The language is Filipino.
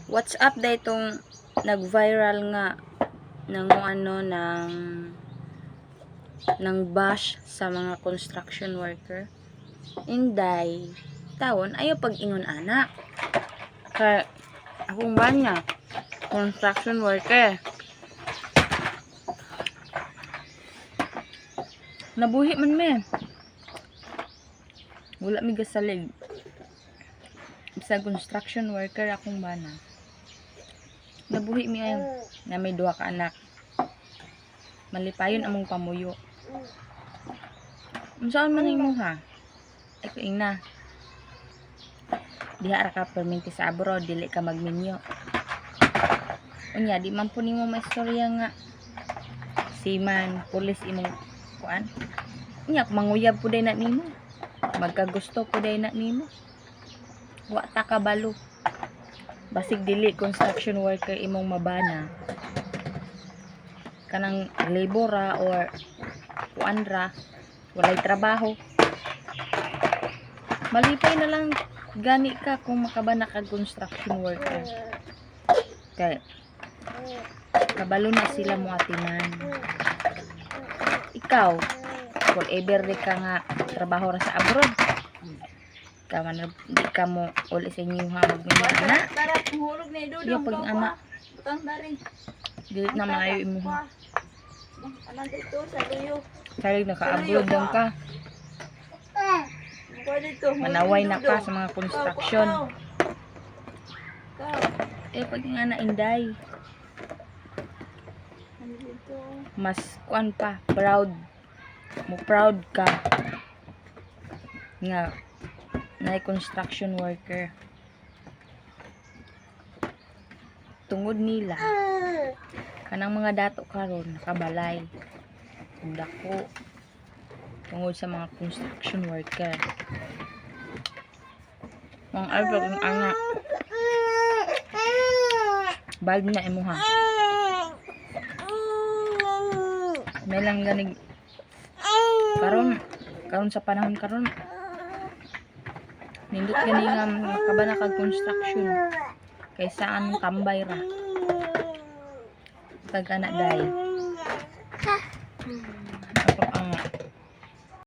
What's up da itong nag-viral nga ng ng bash sa mga construction worker. Inday taon ayo pag-ingon anak. Kaya akong banya construction worker. Nabuhi man me. Wala mi gasalig. Sa construction worker akong bana. Nabuhi mi ayo na may duha ka anak. Malipayon among pamuyo. Unsaon man imo ha? Ay ko ina. Diha ra ka perminti sa abroad, dili ka magminyo. Unya di man po nimo maistorya nga seaman, pulis imong kuan. Unya manguyab puday na nimo. Magkagusto puday na nimo. Wa ta kabalo. Basig dili construction worker imong mabana. Kanang labor or kuan ra walay trabaho. Malipay na lang gani ka kung makabana ka construction worker. Kay kabalo na sila mo atiman. Ikaw kung ever di ka nga trabaho ra sa abroad, ikaw man di ka mo uli sa inyo ha magmana. Yung pag anak dili na maayo imo ha. Salig naka-abroad lang ka. Manaway na ka sa mga construction. Pag nga na inday. Mas kuan pa, proud. Mo proud ka. Nga na construction worker. Tungod nila kanang mga dato karon nakabalay. Dako tungod sa mga construction worker. Mga albag ng anak. Bald na imo ha. May lang ganig karon sa panahon karon nindot gani nga makabana kag construction kaysa anong tambay ra. Pag anak day.